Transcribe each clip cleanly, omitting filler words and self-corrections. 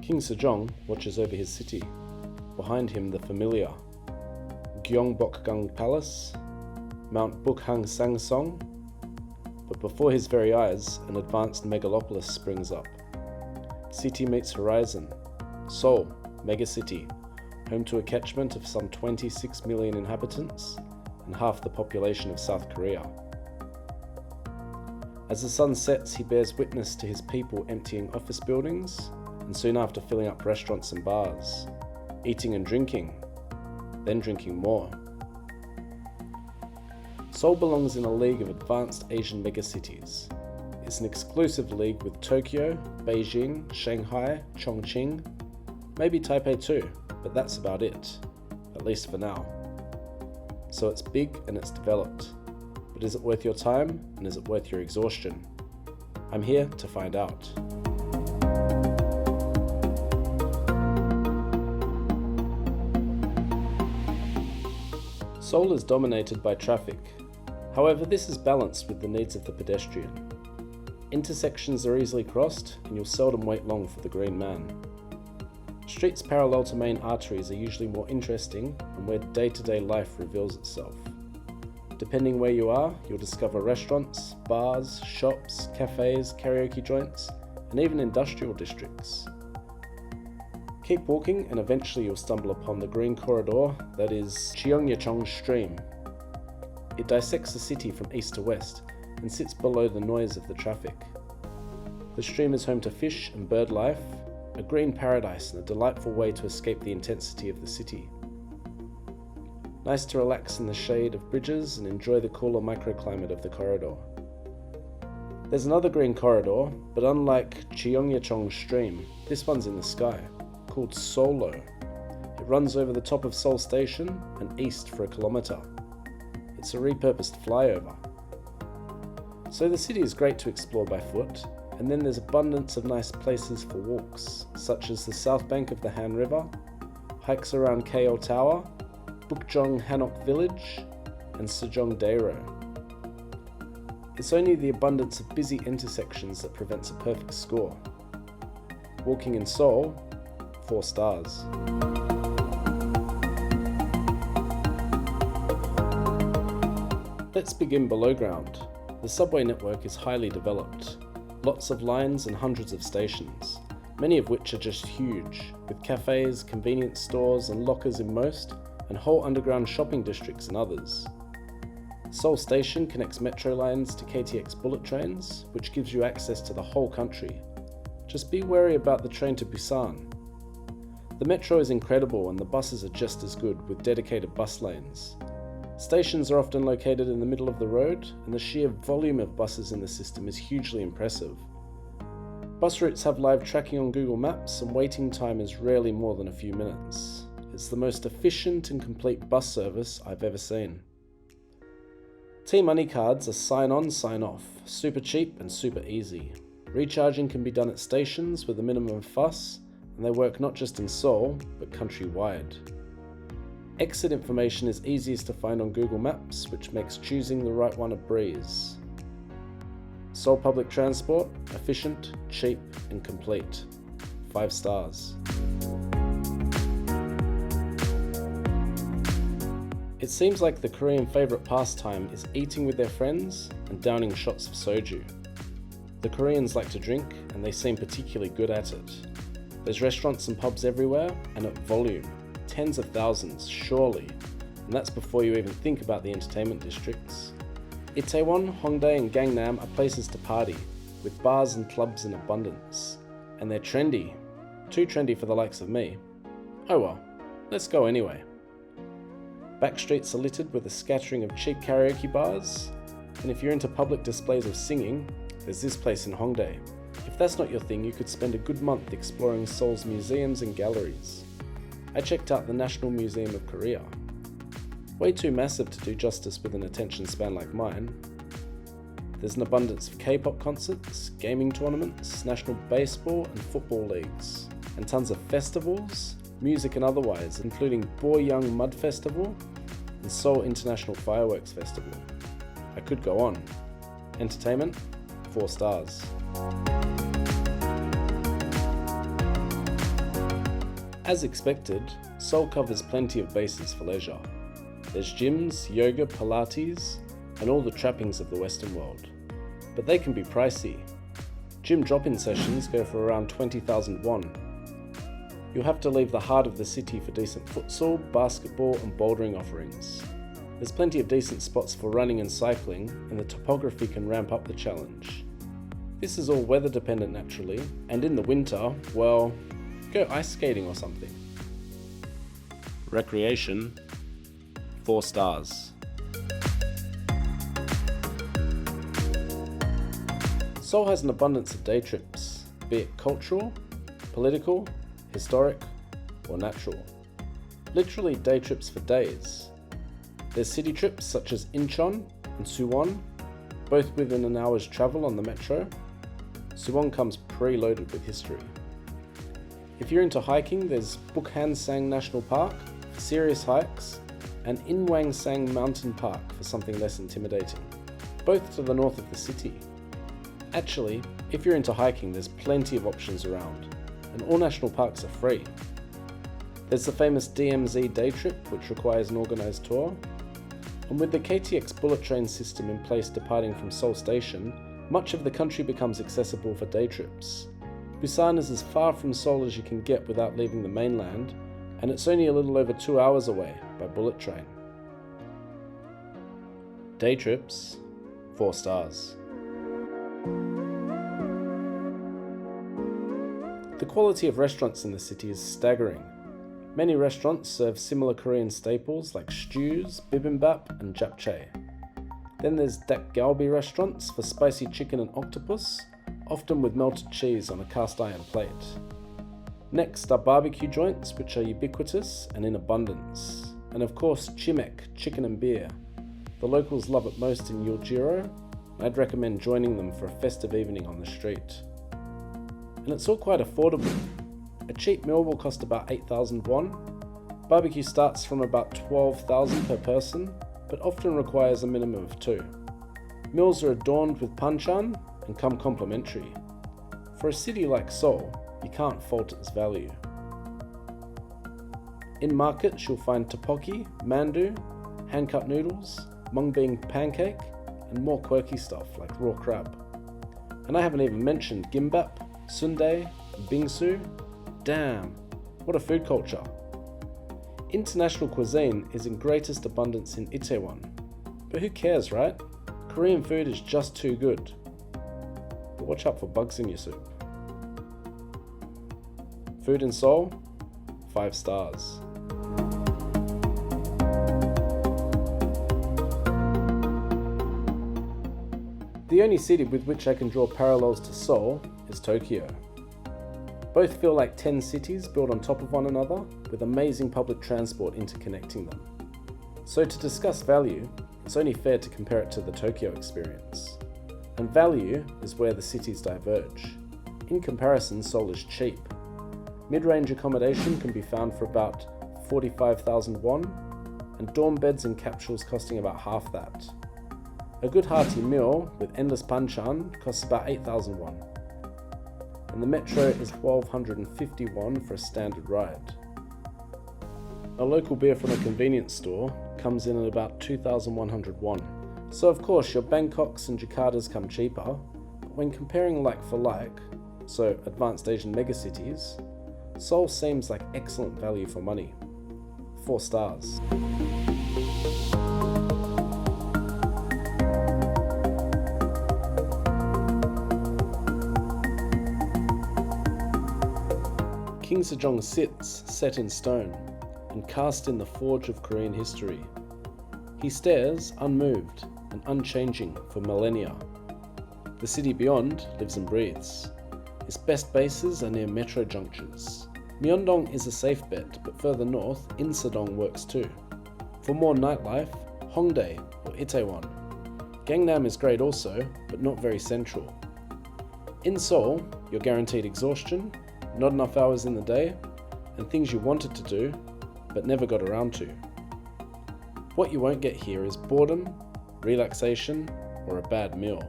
King Sejong watches over his city. Behind him the familiar Gyeongbokgung Palace, Mount Bukhang Sangsong, but before his very eyes an advanced megalopolis springs up. City meets horizon. Seoul, megacity, home to a catchment of some 26 million inhabitants and half the population of South Korea. As the sun sets, he bears witness to his people emptying office buildings and soon after filling up restaurants and bars, eating and drinking, then drinking more. Seoul belongs in a league of advanced Asian megacities. It's an exclusive league with Tokyo, Beijing, Shanghai, Chongqing, maybe Taipei too, but that's about it, at least for now. So it's big and it's developed. But is it worth your time and is it worth your exhaustion? I'm here to find out. Seoul is dominated by traffic. However, this is balanced with the needs of the pedestrian. Intersections are easily crossed and you'll seldom wait long for the green man. Streets parallel to main arteries are usually more interesting and where day-to-day life reveals itself. Depending where you are, you'll discover restaurants, bars, shops, cafes, karaoke joints, and even industrial districts. Keep walking and eventually you'll stumble upon the green corridor that is Cheonggyecheong Stream. It dissects the city from east to west and sits below the noise of the traffic. The stream is home to fish and bird life, a green paradise and a delightful way to escape the intensity of the city. Nice to relax in the shade of bridges and enjoy the cooler microclimate of the corridor. There's another green corridor, but unlike Cheonggyecheong Stream, this one's in the sky, called Seoul. It runs over the top of Seoul Station and east for 1 kilometre. It's a repurposed flyover. So the city is great to explore by foot, and then there's abundance of nice places for walks, such as the south bank of the Han River, hikes around KO Tower, Bukjong Hanok Village, and Sejongdaero. It's only the abundance of busy intersections that prevents a perfect score. Walking in Seoul, 4 stars. Let's begin below ground. The subway network is highly developed. Lots of lines and hundreds of stations, many of which are just huge, with cafes, convenience stores and lockers in most, and whole underground shopping districts in others. Seoul Station connects metro lines to KTX bullet trains, which gives you access to the whole country. Just be wary about the train to Busan. The metro is incredible and the buses are just as good, with dedicated bus lanes. Stations are often located in the middle of the road, and the sheer volume of buses in the system is hugely impressive. Bus routes have live tracking on Google Maps, and waiting time is rarely more than a few minutes. It's the most efficient and complete bus service I've ever seen. T-Money cards are sign-on, sign-off, super cheap and super easy. Recharging can be done at stations with a minimum fuss, and they work not just in Seoul, but countrywide. Exit information is easiest to find on Google Maps, which makes choosing the right one a breeze. Seoul public transport, efficient, cheap, and complete. 5 stars. It seems like the Korean favourite pastime is eating with their friends and downing shots of soju. The Koreans like to drink, and they seem particularly good at it. There's restaurants and pubs everywhere, and at volume. Tens of thousands, surely. And that's before you even think about the entertainment districts. Itaewon, Hongdae and Gangnam are places to party, with bars and clubs in abundance. And they're trendy. Too trendy for the likes of me. Oh well, let's go anyway. Back streets are littered with a scattering of cheap karaoke bars, and if you're into public displays of singing, there's this place in Hongdae. If that's not your thing, you could spend a good month exploring Seoul's museums and galleries. I checked out the National Museum of Korea. Way too massive to do justice with an attention span like mine. There's an abundance of K-pop concerts, gaming tournaments, national baseball and football leagues, and tons of festivals, music and otherwise, including Boyoung Mud Festival and Seoul International Fireworks Festival. I could go on. Entertainment, 4 stars. As expected, Seoul covers plenty of bases for leisure. There's gyms, yoga, Pilates, and all the trappings of the Western world. But they can be pricey. Gym drop-in sessions go for around 20,000 won. You'll have to leave the heart of the city for decent futsal, basketball, and bouldering offerings. There's plenty of decent spots for running and cycling, and the topography can ramp up the challenge. This is all weather dependent naturally, and in the winter, well, go ice skating or something. Recreation, 4 stars. Seoul has an abundance of day trips, be it cultural, political, historic, or natural. Literally day trips for days. There's city trips such as Incheon and Suwon, both within an hour's travel on the metro. Suwon comes preloaded with history. If you're into hiking, there's Bukhansang National Park for serious hikes, and Inwangsang Mountain Park for something less intimidating, both to the north of the city. Actually, if you're into hiking, there's plenty of options around, and all national parks are free. There's the famous DMZ day trip, which requires an organised tour, and with the KTX bullet train system in place departing from Seoul Station, much of the country becomes accessible for day trips. Busan is as far from Seoul as you can get without leaving the mainland, and it's only a little over 2 hours away by bullet train. Day trips, 4 stars. The quality of restaurants in the city is staggering. Many restaurants serve similar Korean staples like stews, bibimbap, and japchae. Then there's dakgalbi restaurants for spicy chicken and octopus, often with melted cheese on a cast iron plate. Next are barbecue joints, which are ubiquitous and in abundance. And of course, chimek, chicken and beer. The locals love it most in Yeoljiro, and I'd recommend joining them for a festive evening on the street. And it's all quite affordable. A cheap meal will cost about 8,000 won. Barbecue starts from about 12,000 per person, but often requires a minimum of 2. Meals are adorned with panchan and come complimentary. For a city like Seoul, you can't fault its value. In markets you'll find tteokbokki, mandu, hand-cut noodles, mung bean pancake, and more quirky stuff like raw crab. And I haven't even mentioned gimbap, sundae, and bingsu. Damn, what a food culture. International cuisine is in greatest abundance in Itaewon. But who cares, right? Korean food is just too good. But watch out for bugs in your soup. Food in Seoul, 5 stars. The only city with which I can draw parallels to Seoul is Tokyo. Both feel like 10 cities built on top of one another, with amazing public transport interconnecting them. So to discuss value, it's only fair to compare it to the Tokyo experience. And value is where the cities diverge. In comparison, Seoul is cheap. Mid-range accommodation can be found for about 45,000 won, and dorm beds and capsules costing about half that. A good hearty meal with endless panchan costs about 8,000 won. And the metro is 1,250 won for a standard ride. A local beer from a convenience store comes in at about 2,100 won. So of course your Bangkoks and Jakartas come cheaper, but when comparing like for like, so advanced Asian megacities, Seoul seems like excellent value for money. 4 stars. King Sejong sits, set in stone, and cast in the forge of Korean history. He stares, unmoved and unchanging, for millennia. The city beyond lives and breathes. Its best bases are near metro junctures. Myeongdong is a safe bet, but further north, Insadong works too. For more nightlife, Hongdae or Itaewon. Gangnam is great also, but not very central. In Seoul, you're guaranteed exhaustion, not enough hours in the day, and things you wanted to do, but never got around to. What you won't get here is boredom, relaxation, or a bad meal.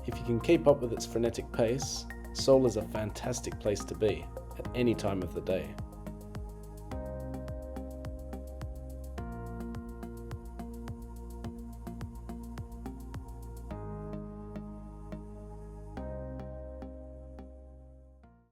If you can keep up with its frenetic pace, Seoul is a fantastic place to be at any time of the day.